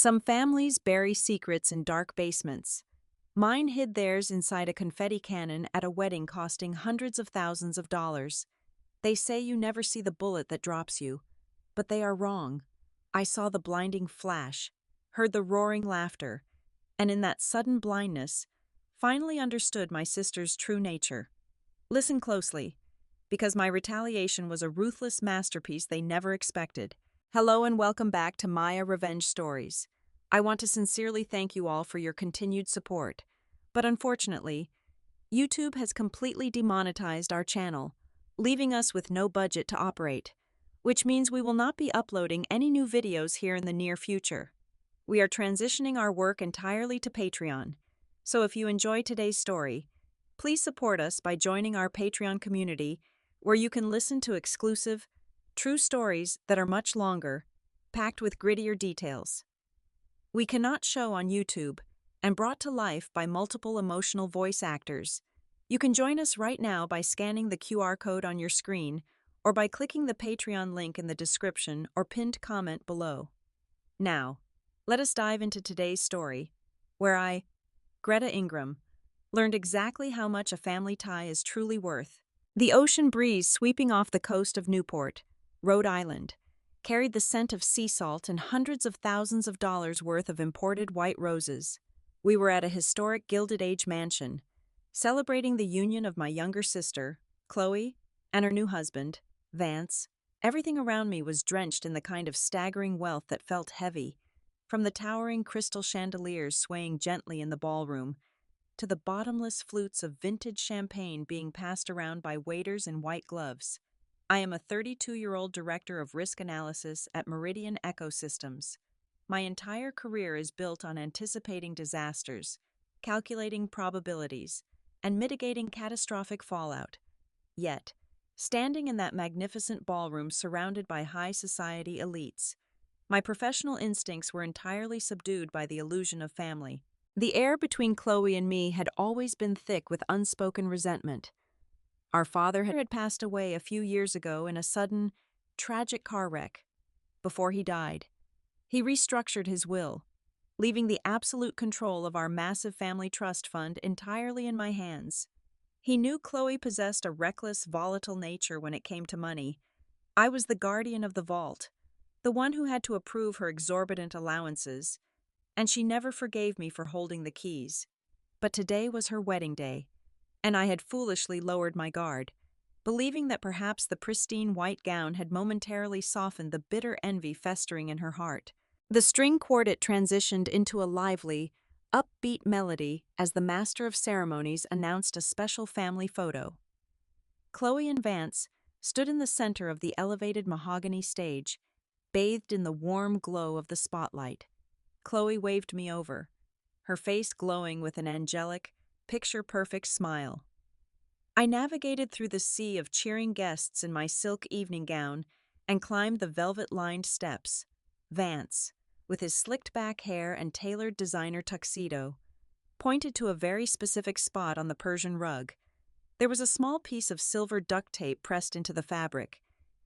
Some families bury secrets in dark basements. Mine hid theirs inside a confetti cannon at a wedding costing hundreds of thousands of dollars. They say you never see the bullet that drops you, but they are wrong. I saw the blinding flash, heard the roaring laughter, and in that sudden blindness, finally understood my sister's true nature. Listen closely, because my retaliation was a ruthless masterpiece they never expected. Hello and welcome back to Maya Revenge Stories. I want to sincerely thank you all for your continued support, but unfortunately, YouTube has completely demonetized our channel, leaving us with no budget to operate, which means we will not be uploading any new videos here in the near future. We are transitioning our work entirely to Patreon, so if you enjoy today's story, please support us by joining our Patreon community where you can listen to exclusive, true stories that are much longer, packed with grittier details. We cannot show on YouTube and brought to life by multiple emotional voice actors. You can join us right now by scanning the QR code on your screen or by clicking the Patreon link in the description or pinned comment below. Now, let us dive into today's story, where I, Greta Ingram, learned exactly how much a family tie is truly worth. The ocean breeze sweeping off the coast of Newport, Rhode Island, carried the scent of sea salt and hundreds of thousands of dollars worth of imported white roses. We were at a historic Gilded Age mansion, celebrating the union of my younger sister, Chloe, and her new husband, Vance. Everything around me was drenched in the kind of staggering wealth that felt heavy, from the towering crystal chandeliers swaying gently in the ballroom, to the bottomless flutes of vintage champagne being passed around by waiters in white gloves. I am a 32-year-old director of risk analysis at Meridian Ecosystems. My entire career is built on anticipating disasters, calculating probabilities, and mitigating catastrophic fallout. Yet, standing in that magnificent ballroom surrounded by high society elites, my professional instincts were entirely subdued by the illusion of family. The air between Chloe and me had always been thick with unspoken resentment. Our father had passed away a few years ago in a sudden, tragic car wreck. Before he died, he restructured his will, leaving the absolute control of our massive family trust fund entirely in my hands. He knew Chloe possessed a reckless, volatile nature when it came to money. I was the guardian of the vault, the one who had to approve her exorbitant allowances, and she never forgave me for holding the keys. But today was her wedding day, and I had foolishly lowered my guard, believing that perhaps the pristine white gown had momentarily softened the bitter envy festering in her heart. The string quartet transitioned into a lively, upbeat melody as the master of ceremonies announced a special family photo. Chloe and Vance stood in the center of the elevated mahogany stage, bathed in the warm glow of the spotlight. Chloe waved me over, her face glowing with an angelic, picture-perfect smile. I navigated through the sea of cheering guests in my silk evening gown and climbed the velvet-lined steps. Vance, with his slicked-back hair and tailored designer tuxedo, pointed to a very specific spot on the Persian rug. There was a small piece of silver duct tape pressed into the fabric.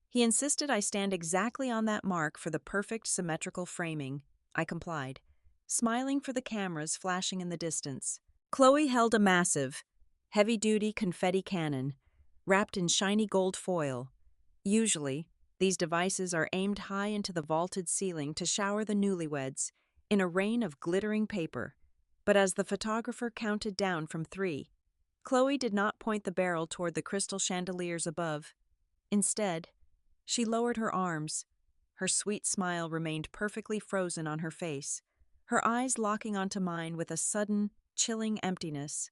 He insisted I stand exactly on that mark for the perfect symmetrical framing. I complied, smiling for the cameras flashing in the distance. Chloe held a massive, heavy-duty confetti cannon, wrapped in shiny gold foil. Usually, these devices are aimed high into the vaulted ceiling to shower the newlyweds in a rain of glittering paper. But as the photographer counted down from 3, Chloe did not point the barrel toward the crystal chandeliers above. Instead, she lowered her arms. Her sweet smile remained perfectly frozen on her face, her eyes locking onto mine with a sudden, chilling emptiness.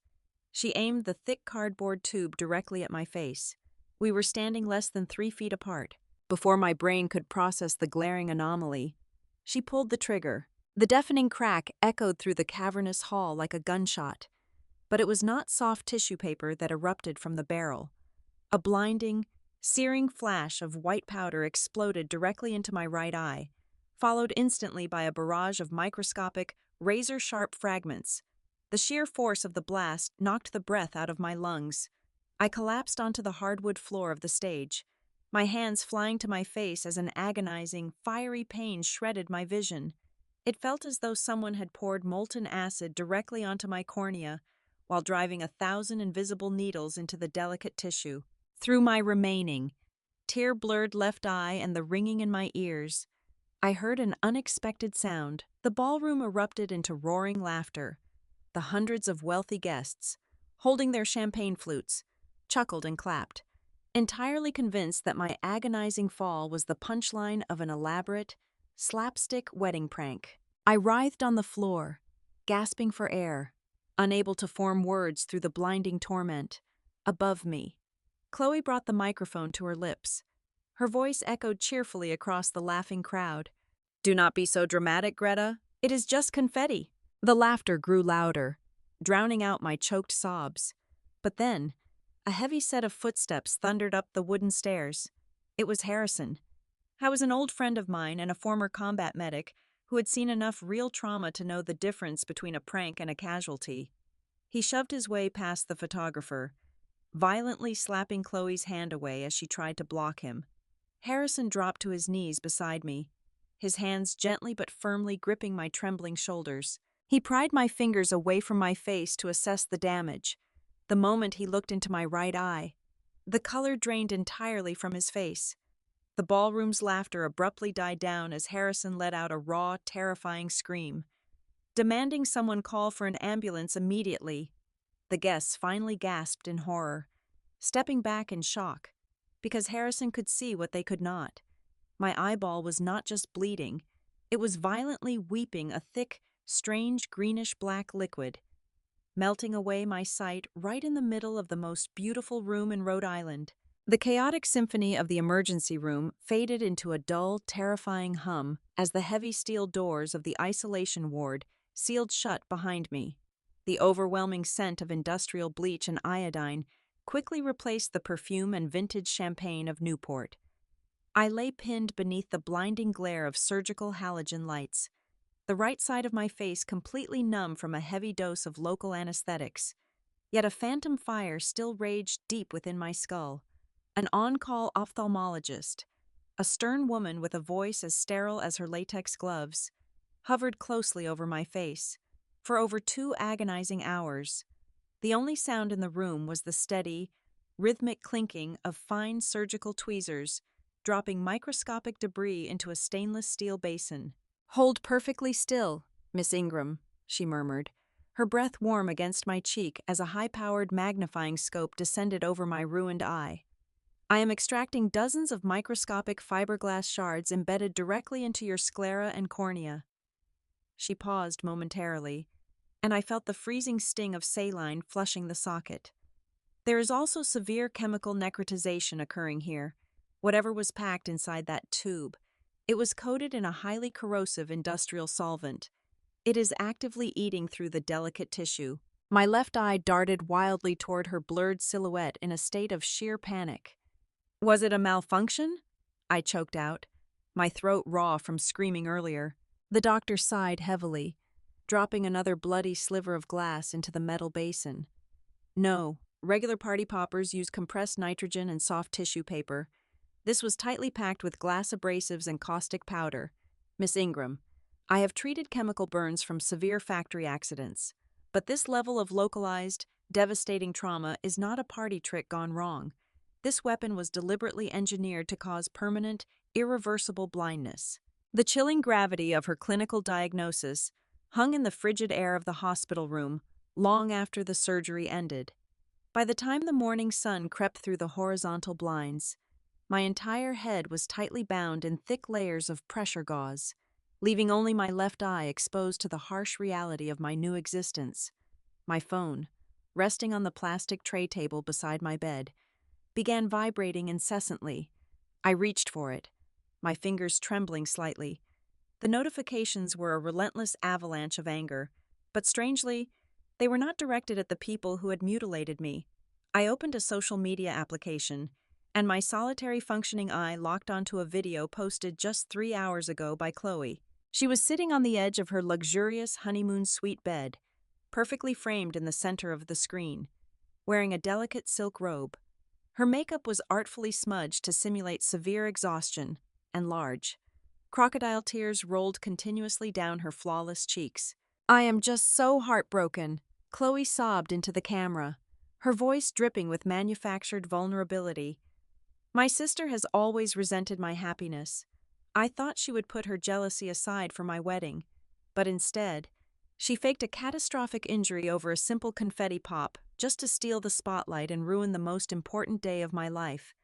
She aimed the thick cardboard tube directly at my face. We were standing less than 3 feet apart. Before my brain could process the glaring anomaly, she pulled the trigger. The deafening crack echoed through the cavernous hall like a gunshot. But it was not soft tissue paper that erupted from the barrel. A blinding, searing flash of white powder exploded directly into my right eye, followed instantly by a barrage of microscopic, razor-sharp fragments. The sheer force of the blast knocked the breath out of my lungs. I collapsed onto the hardwood floor of the stage, my hands flying to my face as an agonizing, fiery pain shredded my vision. It felt as though someone had poured molten acid directly onto my cornea while driving 1,000 invisible needles into the delicate tissue. Through my remaining, tear-blurred left eye and the ringing in my ears, I heard an unexpected sound. The ballroom erupted into roaring laughter. The hundreds of wealthy guests, holding their champagne flutes, chuckled and clapped, entirely convinced that my agonizing fall was the punchline of an elaborate, slapstick wedding prank. I writhed on the floor, gasping for air, unable to form words through the blinding torment. Above me, Chloe brought the microphone to her lips. Her voice echoed cheerfully across the laughing crowd. "Do not be so dramatic, Greta. It is just confetti." The laughter grew louder, drowning out my choked sobs. But then, a heavy set of footsteps thundered up the wooden stairs. It was Harrison. I was an old friend of mine and a former combat medic who had seen enough real trauma to know the difference between a prank and a casualty. He shoved his way past the photographer, violently slapping Chloe's hand away as she tried to block him. Harrison dropped to his knees beside me, his hands gently but firmly gripping my trembling shoulders. He pried my fingers away from my face to assess the damage. The moment he looked into my right eye, the color drained entirely from his face. The ballroom's laughter abruptly died down as Harrison let out a raw, terrifying scream, demanding someone call for an ambulance immediately. The guests finally gasped in horror, stepping back in shock, because Harrison could see what they could not. My eyeball was not just bleeding, it was violently weeping a thick, strange greenish-black liquid, melting away my sight right in the middle of the most beautiful room in Rhode Island. The chaotic symphony of the emergency room faded into a dull, terrifying hum as the heavy steel doors of the isolation ward sealed shut behind me. The overwhelming scent of industrial bleach and iodine quickly replaced the perfume and vintage champagne of Newport. I lay pinned beneath the blinding glare of surgical halogen lights, the right side of my face completely numb from a heavy dose of local anesthetics. Yet a phantom fire still raged deep within my skull. An on-call ophthalmologist, a stern woman with a voice as sterile as her latex gloves, hovered closely over my face. For over 2 agonizing hours, the only sound in the room was the steady, rhythmic clinking of fine surgical tweezers dropping microscopic debris into a stainless steel basin. "Hold perfectly still, Miss Ingram," she murmured, her breath warm against my cheek as a high-powered magnifying scope descended over my ruined eye. "I am extracting dozens of microscopic fiberglass shards embedded directly into your sclera and cornea." She paused momentarily, and I felt the freezing sting of saline flushing the socket. "There is also severe chemical necrotization occurring here. Whatever was packed inside that tube, it was coated in a highly corrosive industrial solvent. It is actively eating through the delicate tissue." My left eye darted wildly toward her blurred silhouette in a state of sheer panic. "Was it a malfunction?" I choked out, my throat raw from screaming earlier. The doctor sighed heavily, dropping another bloody sliver of glass into the metal basin. "No, regular party poppers use compressed nitrogen and soft tissue paper. This was tightly packed with glass abrasives and caustic powder. Miss Ingram, I have treated chemical burns from severe factory accidents, but this level of localized, devastating trauma is not a party trick gone wrong. This weapon was deliberately engineered to cause permanent, irreversible blindness." The chilling gravity of her clinical diagnosis hung in the frigid air of the hospital room long after the surgery ended. By the time the morning sun crept through the horizontal blinds, my entire head was tightly bound in thick layers of pressure gauze, leaving only my left eye exposed to the harsh reality of my new existence. My phone, resting on the plastic tray table beside my bed, began vibrating incessantly. I reached for it, my fingers trembling slightly. The notifications were a relentless avalanche of anger, but strangely, they were not directed at the people who had mutilated me. I opened a social media application, and my solitary functioning eye locked onto a video posted just 3 hours ago by Chloe. She was sitting on the edge of her luxurious honeymoon suite bed, perfectly framed in the center of the screen, wearing a delicate silk robe. Her makeup was artfully smudged to simulate severe exhaustion, and large, Crocodile tears rolled continuously down her flawless cheeks. "I am just so heartbroken," Chloe sobbed into the camera, her voice dripping with manufactured vulnerability. "My sister has always resented my happiness. I thought she would put her jealousy aside for my wedding, but instead, she faked a catastrophic injury over a simple confetti pop just to steal the spotlight and ruin the most important day of my life.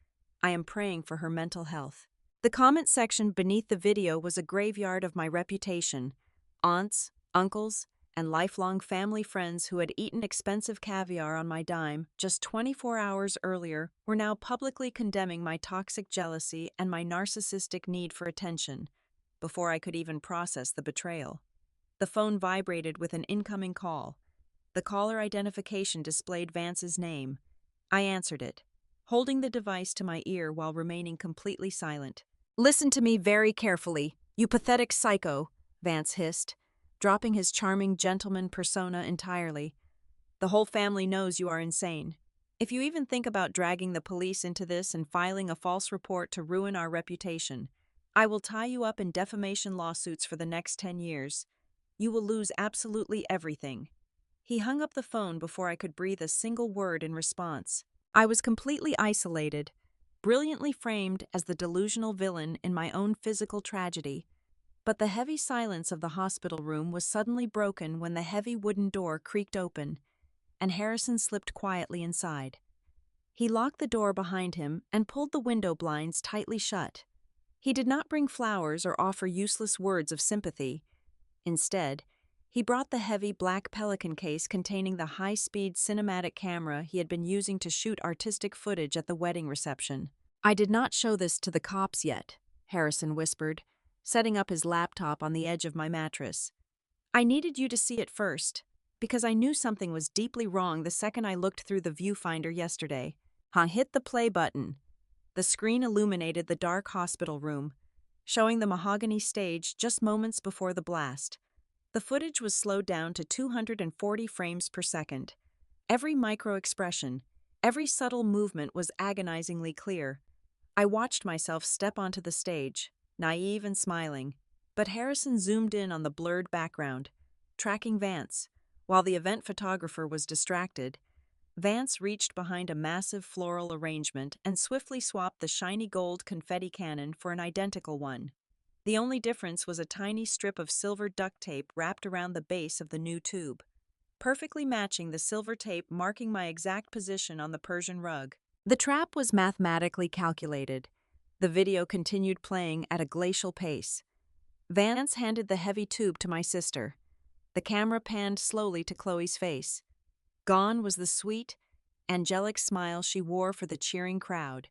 I am praying for her mental health." The comment section beneath the video was a graveyard of my reputation. Aunts, uncles, and lifelong family friends who had eaten expensive caviar on my dime just 24 hours earlier were now publicly condemning my toxic jealousy and my narcissistic need for attention, before I could even process the betrayal. The phone vibrated with an incoming call. The caller identification displayed Vance's name. I answered it, holding the device to my ear while remaining completely silent. "Listen to me very carefully, you pathetic psycho," Vance hissed, dropping his charming gentleman persona entirely. "The whole family knows you are insane. If you even think about dragging the police into this and filing a false report to ruin our reputation, I will tie you up in defamation lawsuits for the next 10 years. You will lose absolutely everything." He hung up the phone before I could breathe a single word in response. I was completely isolated, brilliantly framed as the delusional villain in my own physical tragedy. But the heavy silence of the hospital room was suddenly broken when the heavy wooden door creaked open, and Harrison slipped quietly inside. He locked the door behind him and pulled the window blinds tightly shut. He did not bring flowers or offer useless words of sympathy. Instead, he brought the heavy black Pelican case containing the high-speed cinematic camera he had been using to shoot artistic footage at the wedding reception. "I did not show this to the cops yet," Harrison whispered, setting up his laptop on the edge of my mattress. "I needed you to see it first, because I knew something was deeply wrong the second I looked through the viewfinder yesterday." I hit the play button. The screen illuminated the dark hospital room, showing the mahogany stage just moments before the blast. The footage was slowed down to 240 frames per second. Every micro-expression, every subtle movement was agonizingly clear. I watched myself step onto the stage, naive and smiling, but Harrison zoomed in on the blurred background, tracking Vance. While the event photographer was distracted, Vance reached behind a massive floral arrangement and swiftly swapped the shiny gold confetti cannon for an identical one. The only difference was a tiny strip of silver duct tape wrapped around the base of the new tube, perfectly matching the silver tape marking my exact position on the Persian rug. The trap was mathematically calculated. The video continued playing at a glacial pace. Vance handed the heavy tube to my sister. The camera panned slowly to Chloe's face. Gone was the sweet, angelic smile she wore for the cheering crowd.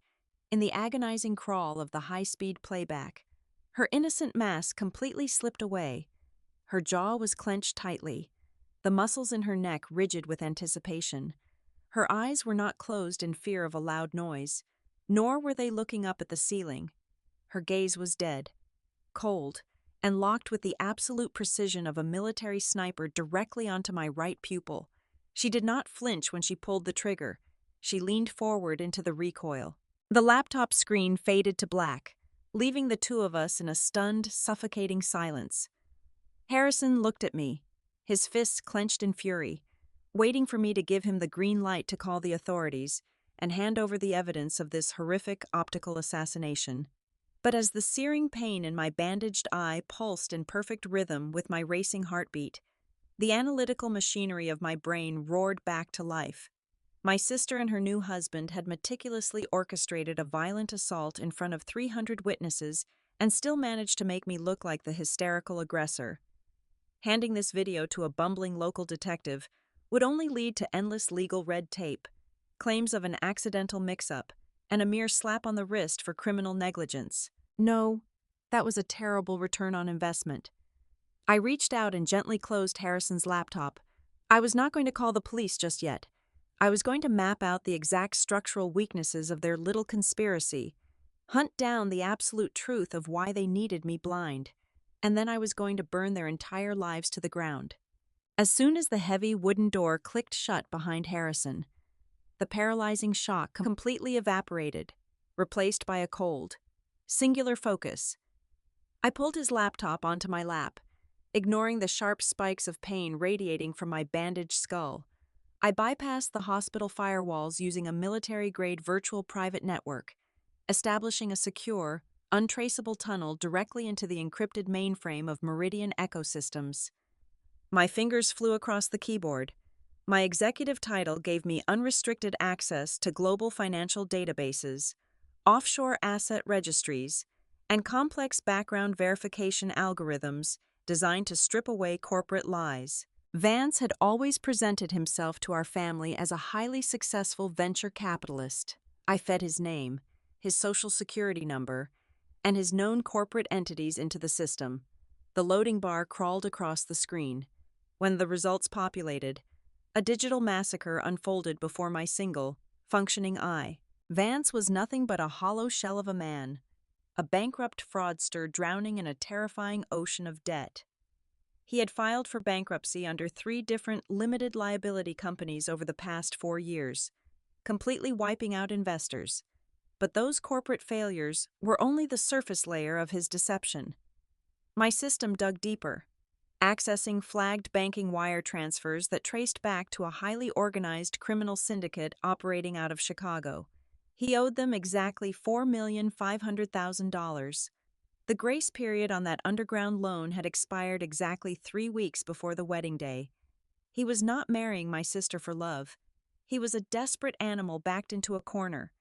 In the agonizing crawl of the high-speed playback, her innocent mask completely slipped away. Her jaw was clenched tightly, the muscles in her neck rigid with anticipation. Her eyes were not closed in fear of a loud noise, nor were they looking up at the ceiling. Her gaze was dead, cold, and locked with the absolute precision of a military sniper directly onto my right pupil. She did not flinch when she pulled the trigger. She leaned forward into the recoil. The laptop screen faded to black, leaving the two of us in a stunned, suffocating silence. Harrison looked at me, his fists clenched in fury, waiting for me to give him the green light to call the authorities and hand over the evidence of this horrific optical assassination. But as the searing pain in my bandaged eye pulsed in perfect rhythm with my racing heartbeat, the analytical machinery of my brain roared back to life. My sister and her new husband had meticulously orchestrated a violent assault in front of 300 witnesses and still managed to make me look like the hysterical aggressor. Handing this video to a bumbling local detective would only lead to endless legal red tape, claims of an accidental mix-up, and a mere slap on the wrist for criminal negligence. No, that was a terrible return on investment. I reached out and gently closed Harrison's laptop. I was not going to call the police just yet. I was going to map out the exact structural weaknesses of their little conspiracy, hunt down the absolute truth of why they needed me blind, and then I was going to burn their entire lives to the ground. As soon as the heavy wooden door clicked shut behind Harrison, the paralyzing shock completely evaporated, replaced by a cold, singular focus. I pulled his laptop onto my lap, ignoring the sharp spikes of pain radiating from my bandaged skull. I bypassed the hospital firewalls using a military-grade virtual private network, establishing a secure, untraceable tunnel directly into the encrypted mainframe of Meridian Ecosystems. My fingers flew across the keyboard. My executive title gave me unrestricted access to global financial databases, offshore asset registries, and complex background verification algorithms designed to strip away corporate lies. Vance had always presented himself to our family as a highly successful venture capitalist. I fed his name, his social security number, and his known corporate entities into the system. The loading bar crawled across the screen. When the results populated, a digital massacre unfolded before my single, functioning eye. Vance was nothing but a hollow shell of a man, a bankrupt fraudster drowning in a terrifying ocean of debt. He had filed for bankruptcy under 3 different limited liability companies over the past 4 years, completely wiping out investors. But those corporate failures were only the surface layer of his deception. My system dug deeper, accessing flagged banking wire transfers that traced back to a highly organized criminal syndicate operating out of Chicago. He owed them exactly $4,500,000. The grace period on that underground loan had expired exactly 3 weeks before the wedding day. He was not marrying my sister for love. He was a desperate animal backed into a corner,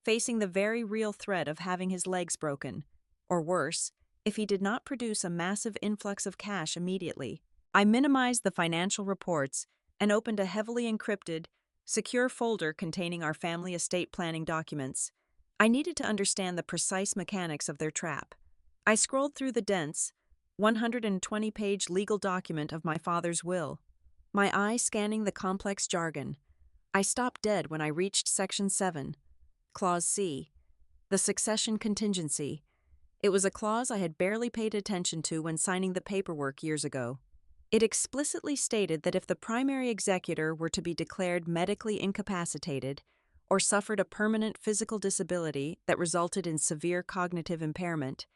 facing the very real threat of having his legs broken, or worse, if he did not produce a massive influx of cash immediately. I minimized the financial reports and opened a heavily encrypted, secure folder containing our family estate planning documents. I needed to understand the precise mechanics of their trap. I scrolled through the dense, 120-page legal document of my father's will, my eye scanning the complex jargon. I stopped dead when I reached Section 7, Clause C, the succession contingency. It was a clause I had barely paid attention to when signing the paperwork years ago. It explicitly stated that if the primary executor were to be declared medically incapacitated or suffered a permanent physical disability that resulted in severe cognitive impairment,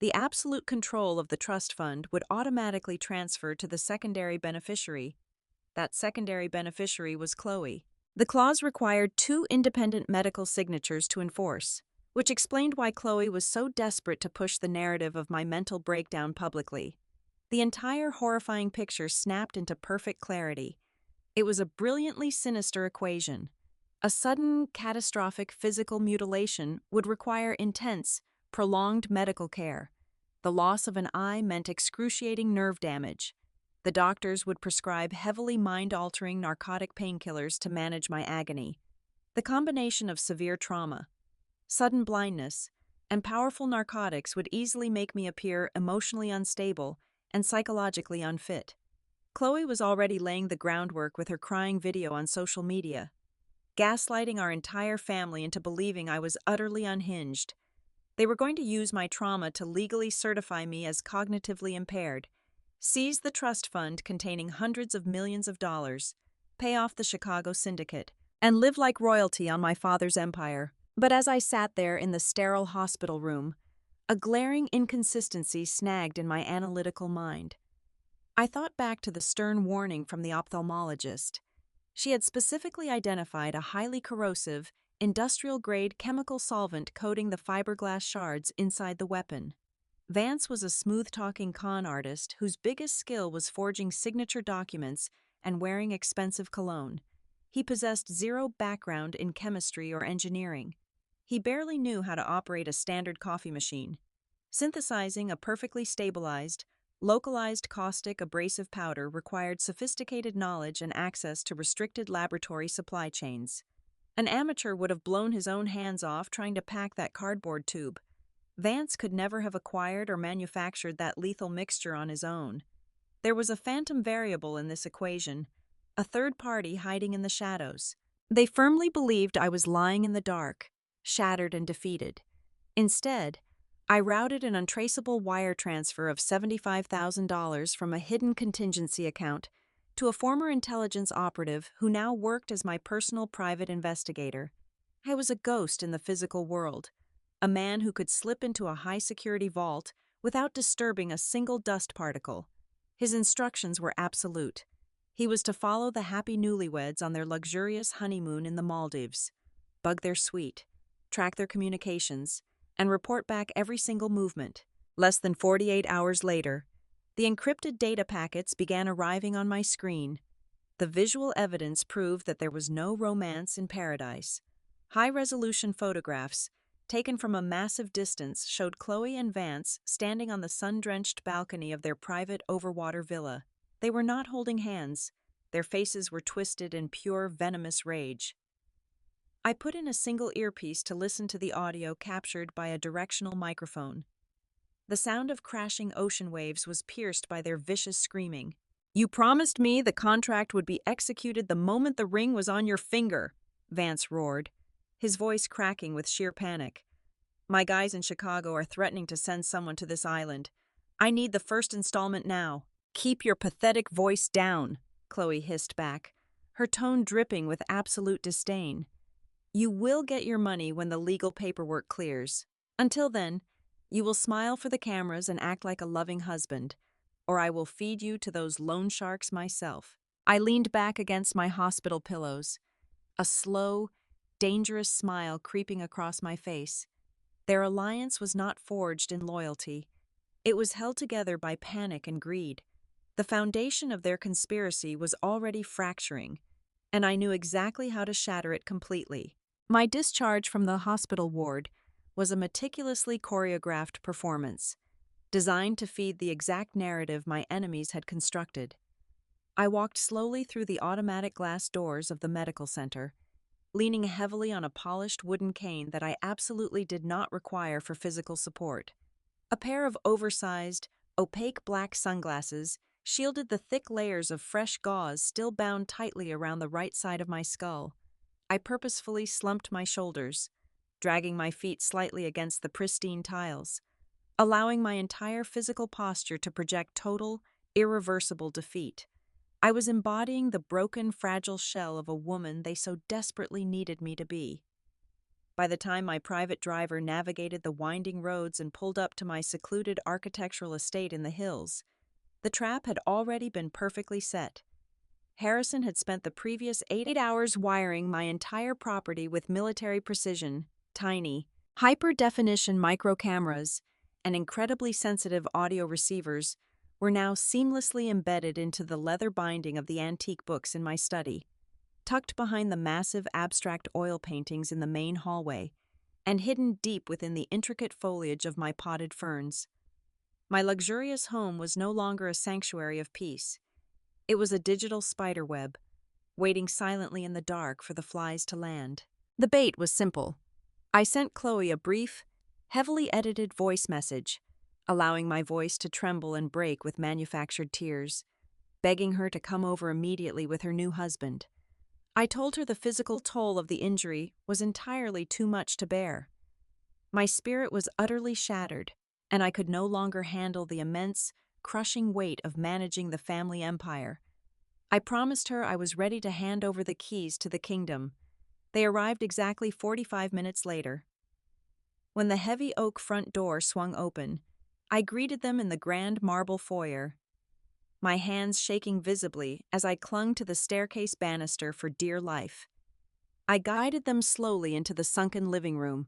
the absolute control of the trust fund would automatically transfer to the secondary beneficiary. That secondary beneficiary was Chloe. The clause required 2 independent medical signatures to enforce, which explained why Chloe was so desperate to push the narrative of my mental breakdown publicly. The entire horrifying picture snapped into perfect clarity. It was a brilliantly sinister equation. A sudden, catastrophic physical mutilation would require intense, prolonged medical care. The loss of an eye meant excruciating nerve damage. The doctors would prescribe heavily mind-altering narcotic painkillers to manage my agony. The combination of severe trauma, sudden blindness, and powerful narcotics would easily make me appear emotionally unstable and psychologically unfit. Chloe was already laying the groundwork with her crying video on social media, gaslighting our entire family into believing I was utterly unhinged. They were going to use my trauma to legally certify me as cognitively impaired, seize the trust fund containing hundreds of millions of dollars, pay off the Chicago syndicate, and live like royalty on my father's empire. But as I sat there in the sterile hospital room, a glaring inconsistency snagged in my analytical mind. I thought back to the stern warning from the ophthalmologist. She had specifically identified a highly corrosive, industrial-grade chemical solvent coating the fiberglass shards inside the weapon. Vance was a smooth-talking con artist whose biggest skill was forging signature documents and wearing expensive cologne. He possessed zero background in chemistry or engineering. He barely knew how to operate a standard coffee machine. Synthesizing a perfectly stabilized, localized caustic abrasive powder required sophisticated knowledge and access to restricted laboratory supply chains. An amateur would have blown his own hands off trying to pack that cardboard tube. Vance could never have acquired or manufactured that lethal mixture on his own. There was a phantom variable in this equation, a third party hiding in the shadows. They firmly believed I was lying in the dark, shattered and defeated. Instead, I routed an untraceable wire transfer of $75,000 from a hidden contingency account to a former intelligence operative who now worked as my personal private investigator. I was a ghost in the physical world, a man who could slip into a high-security vault without disturbing a single dust particle. His instructions were absolute. He was to follow the happy newlyweds on their luxurious honeymoon in the Maldives, bug their suite, track their communications, and report back every single movement. Less than 48 hours later, the encrypted data packets began arriving on my screen. The visual evidence proved that there was no romance in paradise. High-resolution photographs, taken from a massive distance, showed Chloe and Vance standing on the sun-drenched balcony of their private overwater villa. They were not holding hands. Their faces were twisted in pure, venomous rage. I put in a single earpiece to listen to the audio captured by a directional microphone. The sound of crashing ocean waves was pierced by their vicious screaming. "You promised me the contract would be executed the moment the ring was on your finger," Vance roared, his voice cracking with sheer panic. "My guys in Chicago are threatening to send someone to this island. I need the first installment now." "Keep your pathetic voice down," Chloe hissed back, her tone dripping with absolute disdain. "You will get your money when the legal paperwork clears. Until then, you will smile for the cameras and act like a loving husband, or I will feed you to those loan sharks myself." I leaned back against my hospital pillows, a slow, dangerous smile creeping across my face. Their alliance was not forged in loyalty. It was held together by panic and greed. The foundation of their conspiracy was already fracturing, and I knew exactly how to shatter it completely. My discharge from the hospital ward was a meticulously choreographed performance, designed to feed the exact narrative my enemies had constructed. I walked slowly through the automatic glass doors of the medical center, leaning heavily on a polished wooden cane that I absolutely did not require for physical support. A pair of oversized, opaque black sunglasses shielded the thick layers of fresh gauze still bound tightly around the right side of my skull. I purposefully slumped my shoulders, dragging my feet slightly against the pristine tiles, allowing my entire physical posture to project total, irreversible defeat. I was embodying the broken, fragile shell of a woman they so desperately needed me to be. By the time my private driver navigated the winding roads and pulled up to my secluded architectural estate in the hills, the trap had already been perfectly set. Harrison had spent the previous 8 hours wiring my entire property with military precision, tiny, hyper-definition micro cameras, and incredibly sensitive audio receivers were now seamlessly embedded into the leather binding of the antique books in my study, tucked behind the massive abstract oil paintings in the main hallway, and hidden deep within the intricate foliage of my potted ferns. My luxurious home was no longer a sanctuary of peace. It was a digital spiderweb, waiting silently in the dark for the flies to land. The bait was simple. I sent Chloe a brief, heavily edited voice message, allowing my voice to tremble and break with manufactured tears, begging her to come over immediately with her new husband. I told her the physical toll of the injury was entirely too much to bear. My spirit was utterly shattered, and I could no longer handle the immense, crushing weight of managing the family empire. I promised her I was ready to hand over the keys to the kingdom. They arrived exactly 45 minutes later. When the heavy oak front door swung open, I greeted them in the grand marble foyer, my hands shaking visibly as I clung to the staircase banister for dear life. I guided them slowly into the sunken living room.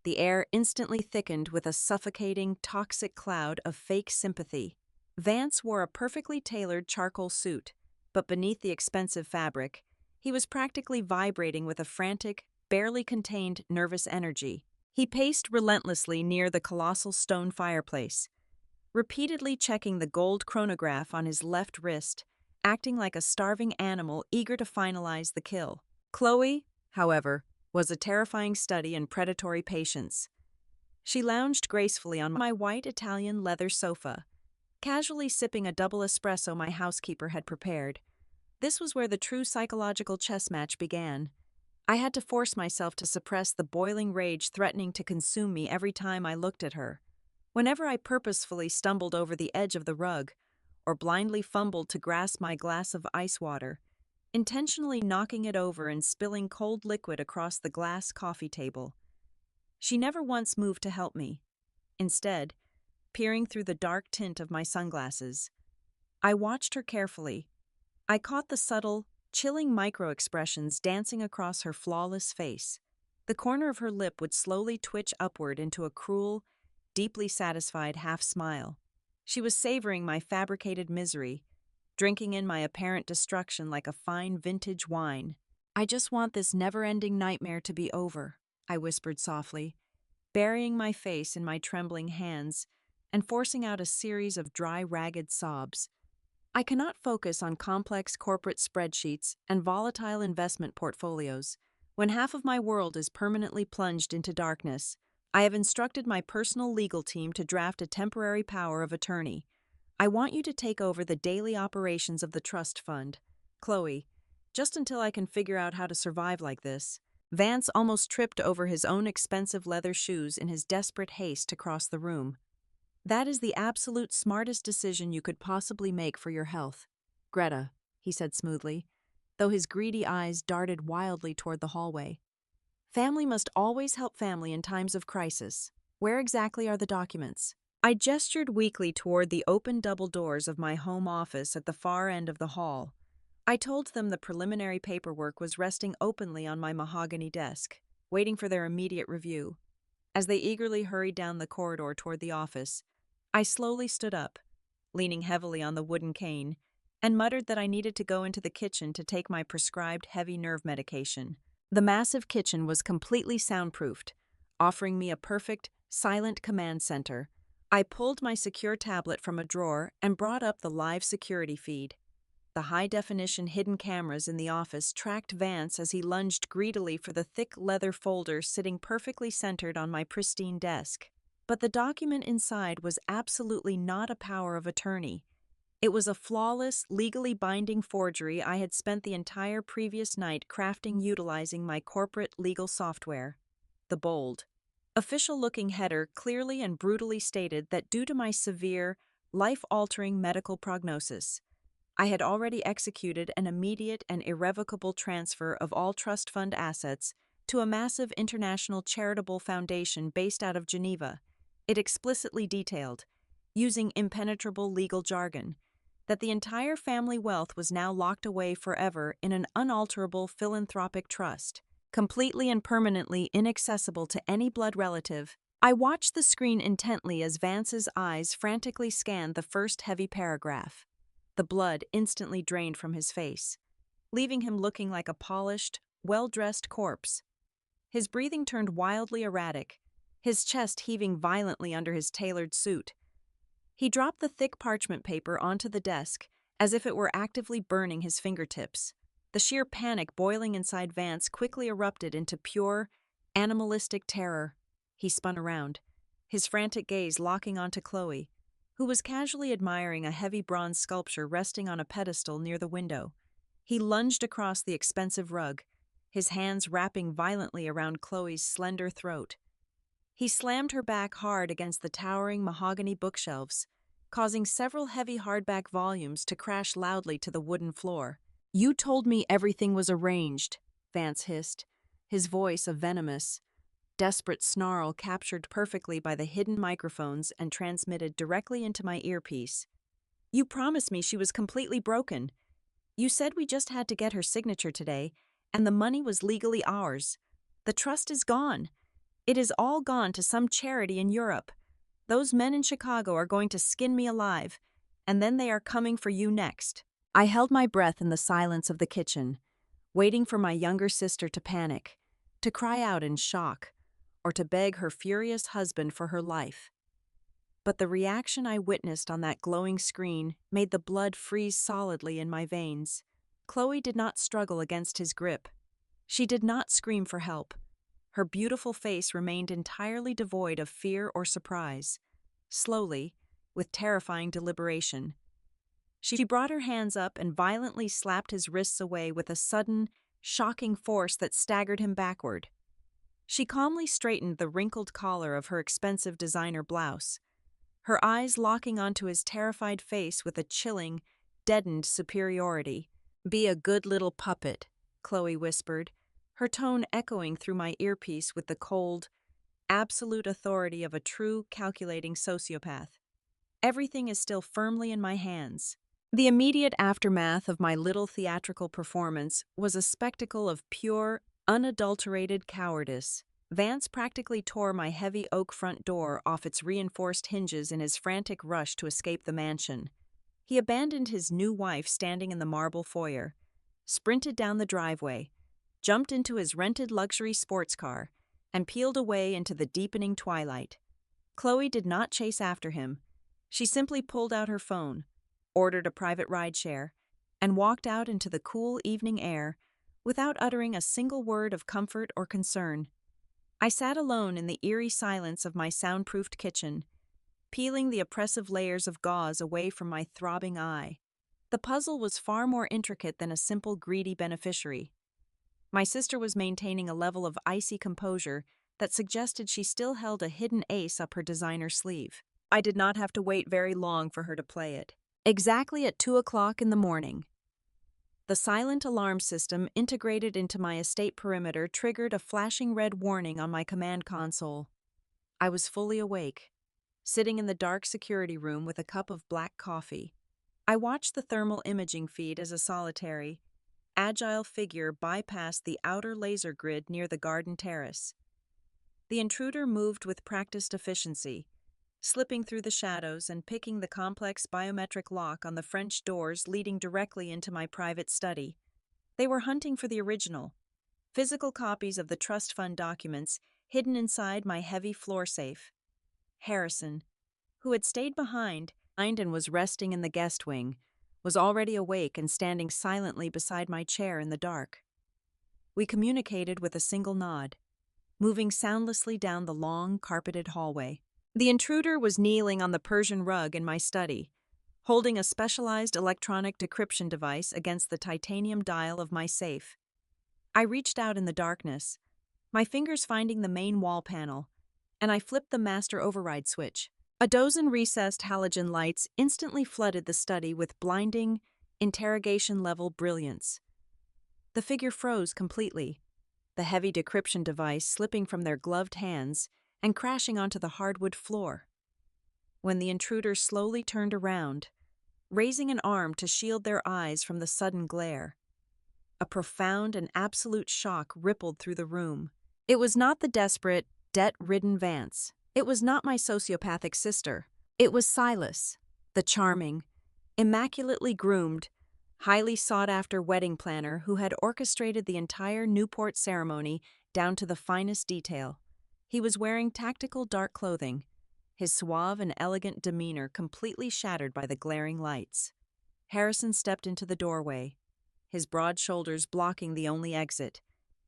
The air instantly thickened with a suffocating, toxic cloud of fake sympathy. Vance wore a perfectly tailored charcoal suit, but beneath the expensive fabric, he was practically vibrating with a frantic, barely contained nervous energy. He paced relentlessly near the colossal stone fireplace, repeatedly checking the gold chronograph on his left wrist, acting like a starving animal eager to finalize the kill. Chloe, however, was a terrifying study in predatory patience. She lounged gracefully on my white Italian leather sofa, casually sipping a double espresso my housekeeper had prepared. This was where the true psychological chess match began. I had to force myself to suppress the boiling rage threatening to consume me every time I looked at her. Whenever I purposefully stumbled over the edge of the rug, or blindly fumbled to grasp my glass of ice water, intentionally knocking it over and spilling cold liquid across the glass coffee table, she never once moved to help me. Instead, peering through the dark tint of my sunglasses. I watched her carefully. I caught the subtle, chilling micro-expressions dancing across her flawless face. The corner of her lip would slowly twitch upward into a cruel, deeply satisfied half-smile. She was savoring my fabricated misery, drinking in my apparent destruction like a fine vintage wine. "I just want this never-ending nightmare to be over," I whispered softly, burying my face in my trembling hands and forcing out a series of dry, ragged sobs. I cannot focus on complex corporate spreadsheets and volatile investment portfolios when half of my world is permanently plunged into darkness. I have instructed my personal legal team to draft a temporary power of attorney. I want you to take over the daily operations of the trust fund. Chloe, just until I can figure out how to survive like this. Vance almost tripped over his own expensive leather shoes in his desperate haste to cross the room. "That is the absolute smartest decision you could possibly make for your health, Greta," he said smoothly, though his greedy eyes darted wildly toward the hallway. "Family must always help family in times of crisis. Where exactly are the documents?" I gestured weakly toward the open double doors of my home office at the far end of the hall. I told them the preliminary paperwork was resting openly on my mahogany desk, waiting for their immediate review. As they eagerly hurried down the corridor toward the office, I slowly stood up, leaning heavily on the wooden cane, and muttered that I needed to go into the kitchen to take my prescribed heavy nerve medication. The massive kitchen was completely soundproofed, offering me a perfect, silent command center. I pulled my secure tablet from a drawer and brought up the live security feed. The high-definition hidden cameras in the office tracked Vance as he lunged greedily for the thick leather folder sitting perfectly centered on my pristine desk. But the document inside was absolutely not a power of attorney. It was a flawless, legally binding forgery I had spent the entire previous night crafting utilizing my corporate legal software. The bold, official-looking header clearly and brutally stated that due to my severe, life-altering medical prognosis, I had already executed an immediate and irrevocable transfer of all trust fund assets to a massive international charitable foundation based out of Geneva. It explicitly detailed, using impenetrable legal jargon, that the entire family wealth was now locked away forever in an unalterable philanthropic trust, completely and permanently inaccessible to any blood relative. I watched the screen intently as Vance's eyes frantically scanned the first heavy paragraph. The blood instantly drained from his face, leaving him looking like a polished, well-dressed corpse. His breathing turned wildly erratic, his chest heaving violently under his tailored suit. He dropped the thick parchment paper onto the desk as if it were actively burning his fingertips. The sheer panic boiling inside Vance quickly erupted into pure, animalistic terror. He spun around, his frantic gaze locking onto Chloe, who was casually admiring a heavy bronze sculpture resting on a pedestal near the window. He lunged across the expensive rug, his hands wrapping violently around Chloe's slender throat. He slammed her back hard against the towering mahogany bookshelves, causing several heavy hardback volumes to crash loudly to the wooden floor. "You told me everything was arranged," Vance hissed, his voice a venomous, desperate snarl captured perfectly by the hidden microphones and transmitted directly into my earpiece. "You promised me she was completely broken. You said we just had to get her signature today, and the money was legally ours. The trust is gone. It is all gone to some charity in Europe. Those men in Chicago are going to skin me alive, and then they are coming for you next." I held my breath in the silence of the kitchen, waiting for my younger sister to panic, to cry out in shock, or to beg her furious husband for her life. But the reaction I witnessed on that glowing screen made the blood freeze solidly in my veins. Chloe did not struggle against his grip. She did not scream for help. Her beautiful face remained entirely devoid of fear or surprise. Slowly, with terrifying deliberation, she brought her hands up and violently slapped his wrists away with a sudden, shocking force that staggered him backward. She calmly straightened the wrinkled collar of her expensive designer blouse, her eyes locking onto his terrified face with a chilling, deadened superiority. "Be a good little puppet," Chloe whispered, her tone echoing through my earpiece with the cold, absolute authority of a true, calculating sociopath. Everything is still firmly in my hands. The immediate aftermath of my little theatrical performance was a spectacle of pure, unadulterated cowardice. Vance practically tore my heavy oak front door off its reinforced hinges in his frantic rush to escape the mansion. He abandoned his new wife standing in the marble foyer, sprinted down the driveway, jumped into his rented luxury sports car, and peeled away into the deepening twilight. Chloe did not chase after him. She simply pulled out her phone, ordered a private rideshare, and walked out into the cool evening air without uttering a single word of comfort or concern. I sat alone in the eerie silence of my soundproofed kitchen, peeling the oppressive layers of gauze away from my throbbing eye. The puzzle was far more intricate than a simple greedy beneficiary. My sister was maintaining a level of icy composure that suggested she still held a hidden ace up her designer sleeve. I did not have to wait very long for her to play it. Exactly at 2 o'clock in the morning, the silent alarm system integrated into my estate perimeter triggered a flashing red warning on my command console. I was fully awake, sitting in the dark security room with a cup of black coffee. I watched the thermal imaging feed as a solitary, agile figure bypassed the outer laser grid near the garden terrace. The intruder moved with practiced efficiency, slipping through the shadows and picking the complex biometric lock on the French doors leading directly into my private study. They were hunting for the original, physical copies of the trust fund documents hidden inside my heavy floor safe. Harrison, who had stayed behind and was resting in the guest wing, was already awake and standing silently beside my chair in the dark. We communicated with a single nod, moving soundlessly down the long, carpeted hallway. The intruder was kneeling on the Persian rug in my study, holding a specialized electronic decryption device against the titanium dial of my safe. I reached out in the darkness, my fingers finding the main wall panel, and I flipped the master override switch. A dozen recessed halogen lights instantly flooded the study with blinding, interrogation-level brilliance. The figure froze completely, the heavy decryption device slipping from their gloved hands and crashing onto the hardwood floor. When the intruder slowly turned around, raising an arm to shield their eyes from the sudden glare, a profound and absolute shock rippled through the room. It was not the desperate, debt-ridden Vance. It was not my sociopathic sister. It was Silas, the charming, immaculately groomed, highly sought-after wedding planner who had orchestrated the entire Newport ceremony down to the finest detail. He was wearing tactical dark clothing, his suave and elegant demeanor completely shattered by the glaring lights. Harrison stepped into the doorway, his broad shoulders blocking the only exit.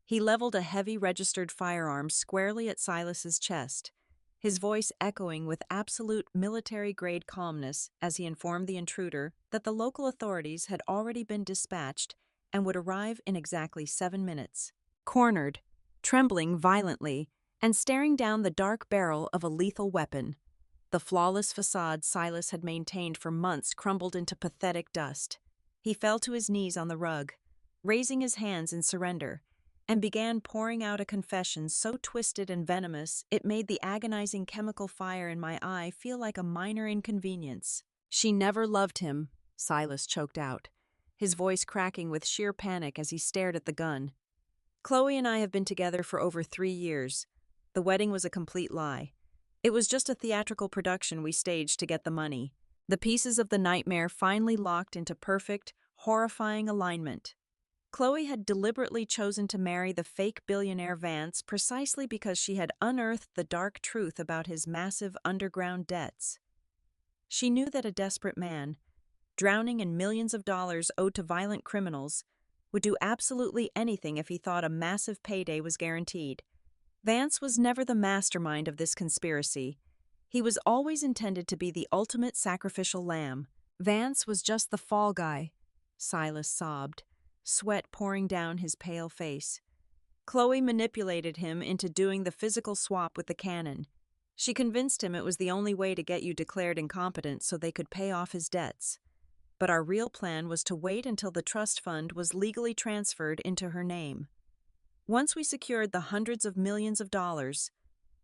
He leveled a heavy registered firearm squarely at Silas's chest, his voice echoing with absolute military-grade calmness as he informed the intruder that the local authorities had already been dispatched and would arrive in exactly 7 minutes. Cornered, trembling violently, and staring down the dark barrel of a lethal weapon, the flawless facade Silas had maintained for months crumbled into pathetic dust. He fell to his knees on the rug, raising his hands in surrender, and began pouring out a confession so twisted and venomous it made the agonizing chemical fire in my eye feel like a minor inconvenience. She never loved him, Silas choked out, his voice cracking with sheer panic as he stared at the gun. Chloe and I have been together for over 3 years. The wedding was a complete lie. It was just a theatrical production we staged to get the money. The pieces of the nightmare finally locked into perfect, horrifying alignment. Chloe had deliberately chosen to marry the fake billionaire Vance precisely because she had unearthed the dark truth about his massive underground debts. She knew that a desperate man, drowning in millions of dollars owed to violent criminals, would do absolutely anything if he thought a massive payday was guaranteed. Vance was never the mastermind of this conspiracy. He was always intended to be the ultimate sacrificial lamb. Vance was just the fall guy, Silas sobbed, sweat pouring down his pale face. Chloe manipulated him into doing the physical swap with the cannon. She convinced him it was the only way to get you declared incompetent so they could pay off his debts. But our real plan was to wait until the trust fund was legally transferred into her name. Once we secured the hundreds of millions of dollars,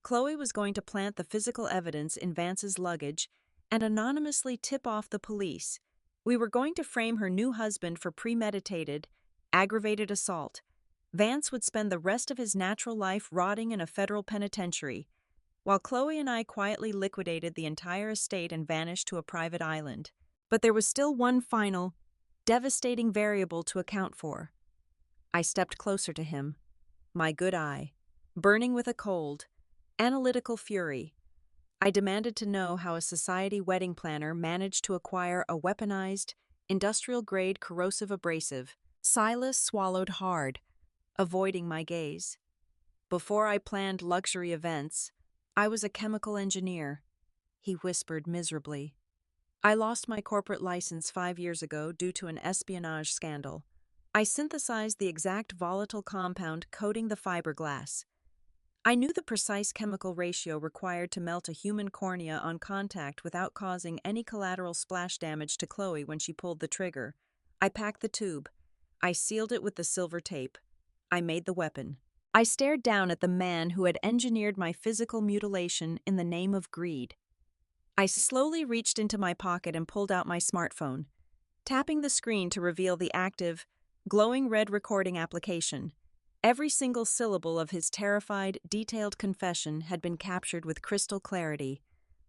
Chloe was going to plant the physical evidence in Vance's luggage and anonymously tip off the police. We were going to frame her new husband for premeditated, aggravated assault. Vance would spend the rest of his natural life rotting in a federal penitentiary, while Chloe and I quietly liquidated the entire estate and vanished to a private island. But there was still one final, devastating variable to account for. I stepped closer to him, my good eye, burning with a cold, analytical fury. I demanded to know how a society wedding planner managed to acquire a weaponized, industrial-grade corrosive abrasive. Silas swallowed hard, avoiding my gaze. Before I planned luxury events, I was a chemical engineer, he whispered miserably. I lost my corporate license 5 years ago due to an espionage scandal. I synthesized the exact volatile compound coating the fiberglass. I knew the precise chemical ratio required to melt a human cornea on contact without causing any collateral splash damage to Chloe when she pulled the trigger. I packed the tube. I sealed it with the silver tape. I made the weapon. I stared down at the man who had engineered my physical mutilation in the name of greed. I slowly reached into my pocket and pulled out my smartphone, tapping the screen to reveal the active, glowing red recording application. Every single syllable of his terrified, detailed confession had been captured with crystal clarity.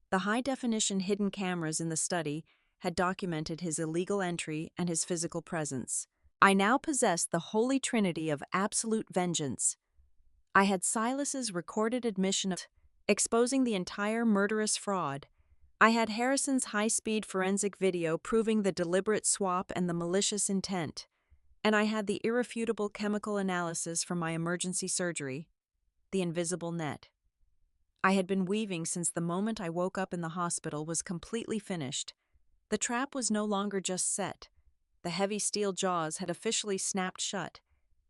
The high-definition hidden cameras in the study had documented his illegal entry and his physical presence. I now possessed the holy trinity of absolute vengeance. I had Silas's recorded admission of exposing the entire murderous fraud. I had Harrison's high-speed forensic video proving the deliberate swap and the malicious intent. And I had the irrefutable chemical analysis from my emergency surgery, the invisible net. I had been weaving since the moment I woke up in the hospital was completely finished. The trap was no longer just set. The heavy steel jaws had officially snapped shut,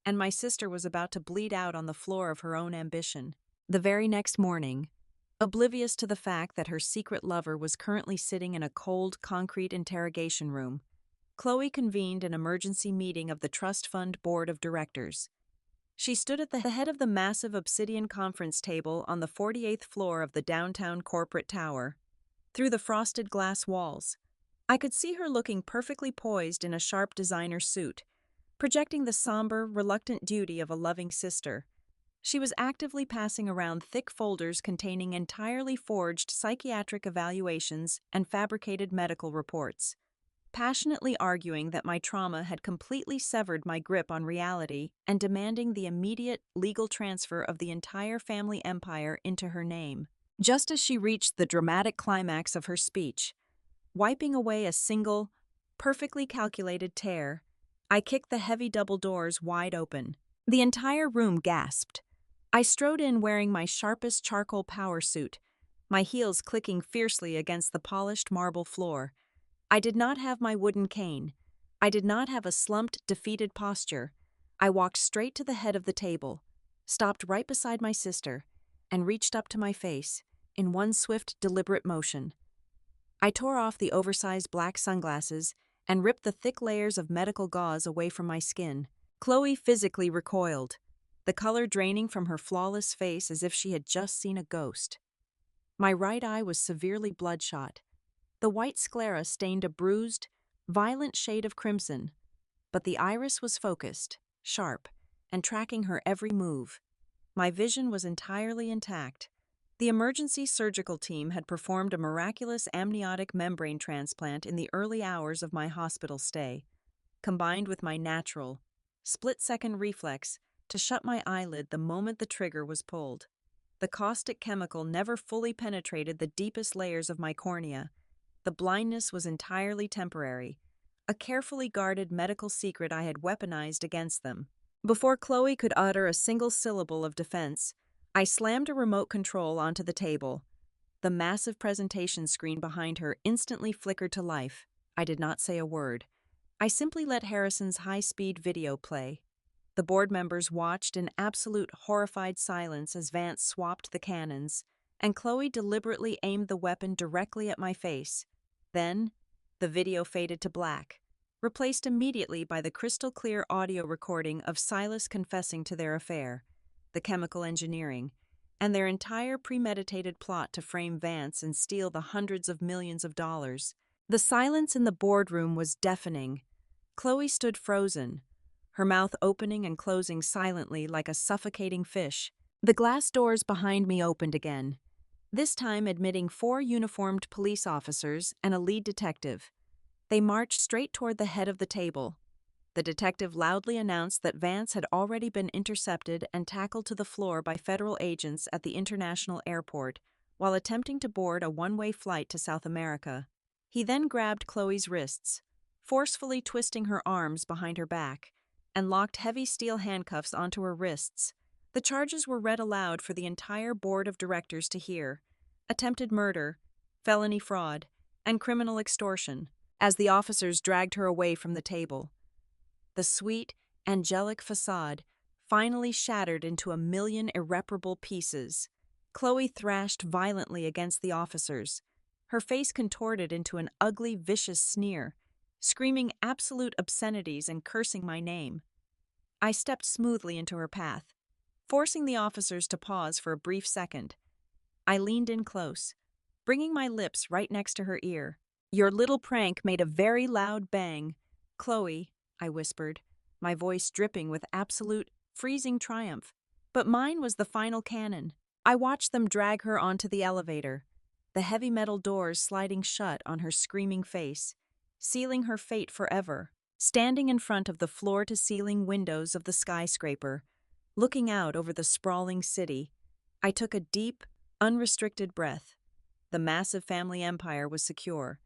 and my sister was about to bleed out on the floor of her own ambition. The very next morning, oblivious to the fact that her secret lover was currently sitting in a cold, concrete interrogation room, Chloe convened an emergency meeting of the Trust Fund Board of Directors. She stood at the head of the massive obsidian conference table on the 48th floor of the downtown corporate tower. Through the frosted glass walls, I could see her looking perfectly poised in a sharp designer suit, projecting the somber, reluctant duty of a loving sister. She was actively passing around thick folders containing entirely forged psychiatric evaluations and fabricated medical reports, passionately arguing that my trauma had completely severed my grip on reality and demanding the immediate legal transfer of the entire family empire into her name. Just as she reached the dramatic climax of her speech, wiping away a single, perfectly calculated tear, I kicked the heavy double doors wide open. The entire room gasped. I strode in wearing my sharpest charcoal power suit, my heels clicking fiercely against the polished marble floor. I did not have my wooden cane. I did not have a slumped, defeated posture. I walked straight to the head of the table, stopped right beside my sister, and reached up to my face, in one swift, deliberate motion. I tore off the oversized black sunglasses and ripped the thick layers of medical gauze away from my skin. Chloe physically recoiled, the color draining from her flawless face as if she had just seen a ghost. My right eye was severely bloodshot. The white sclera stained a bruised, violent shade of crimson, but the iris was focused, sharp, and tracking her every move. My vision was entirely intact. The emergency surgical team had performed a miraculous amniotic membrane transplant in the early hours of my hospital stay, combined with my natural, split-second reflex to shut my eyelid the moment the trigger was pulled. The caustic chemical never fully penetrated the deepest layers of my cornea. The blindness was entirely temporary, a carefully guarded medical secret I had weaponized against them. Before Chloe could utter a single syllable of defense, I slammed a remote control onto the table. The massive presentation screen behind her instantly flickered to life. I did not say a word. I simply let Harrison's high-speed video play. The board members watched in absolute horrified silence as Vance swapped the cannons, and Chloe deliberately aimed the weapon directly at my face. Then, the video faded to black, replaced immediately by the crystal-clear audio recording of Silas confessing to their affair, the chemical engineering, and their entire premeditated plot to frame Vance and steal the hundreds of millions of dollars. The silence in the boardroom was deafening. Chloe stood frozen, her mouth opening and closing silently like a suffocating fish. The glass doors behind me opened again, this time admitting 4 uniformed police officers and a lead detective. They marched straight toward the head of the table. The detective loudly announced that Vance had already been intercepted and tackled to the floor by federal agents at the international airport while attempting to board a one-way flight to South America. He then grabbed Chloe's wrists, forcefully twisting her arms behind her back, and locked heavy steel handcuffs onto her wrists. The charges were read aloud for the entire board of directors to hear: attempted murder, felony fraud, and criminal extortion. As the officers dragged her away from the table, the sweet, angelic facade finally shattered into a million irreparable pieces. Chloe thrashed violently against the officers, her face contorted into an ugly, vicious sneer, screaming absolute obscenities and cursing my name. I stepped smoothly into her path, forcing the officers to pause for a brief second. I leaned in close, bringing my lips right next to her ear. "Your little prank made a very loud bang. Chloe," I whispered, my voice dripping with absolute, freezing triumph. But mine was the final cannon. I watched them drag her onto the elevator, the heavy metal doors sliding shut on her screaming face, sealing her fate forever. Standing in front of the floor-to-ceiling windows of the skyscraper, looking out over the sprawling city, I took a deep, unrestricted breath. The massive family empire was secure,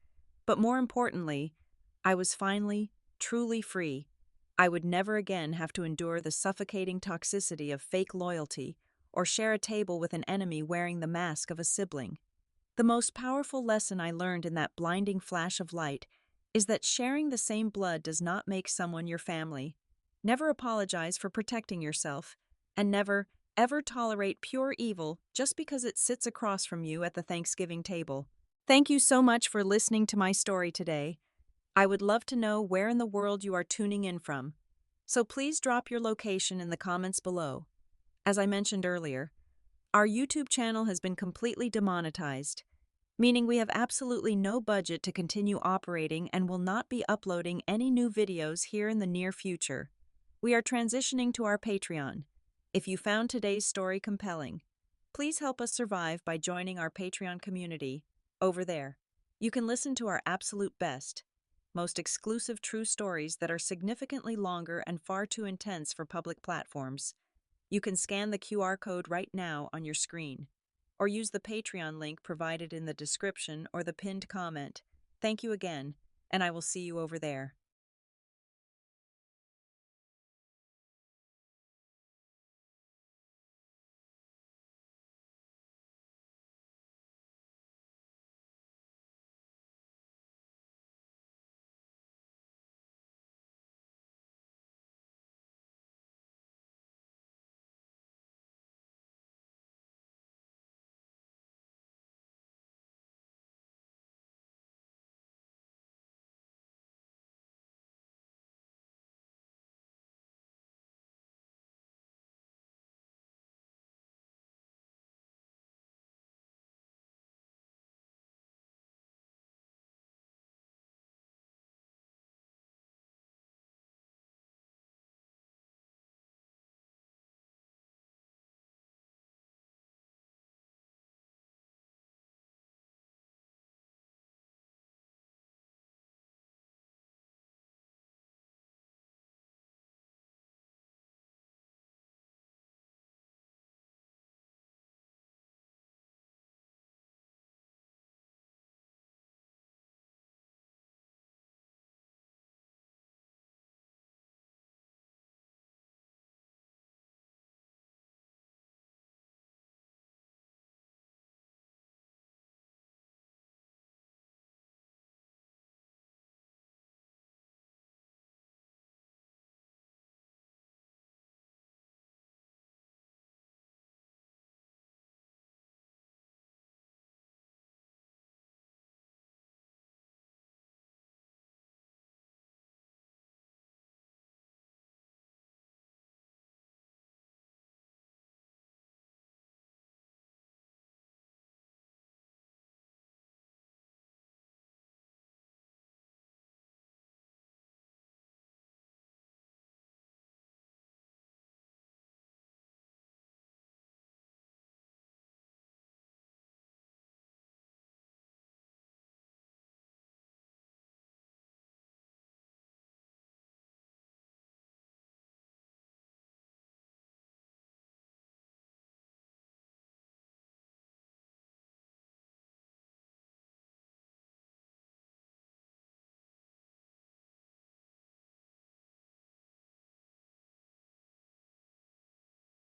but more importantly, I was finally, truly free. I would never again have to endure the suffocating toxicity of fake loyalty or share a table with an enemy wearing the mask of a sibling. The most powerful lesson I learned in that blinding flash of light is that sharing the same blood does not make someone your family. Never apologize for protecting yourself, and never, ever tolerate pure evil just because it sits across from you at the Thanksgiving table. Thank you so much for listening to my story today. I would love to know where in the world you are tuning in from, so please drop your location in the comments below. As I mentioned earlier, our YouTube channel has been completely demonetized, meaning we have absolutely no budget to continue operating and will not be uploading any new videos here in the near future. We are transitioning to our Patreon. If you found today's story compelling, please help us survive by joining our Patreon community over there. You can listen to our absolute best, most exclusive true stories that are significantly longer and far too intense for public platforms. You can scan the QR code right now on your screen, or use the Patreon link provided in the description or the pinned comment. Thank you again, and I will see you over there.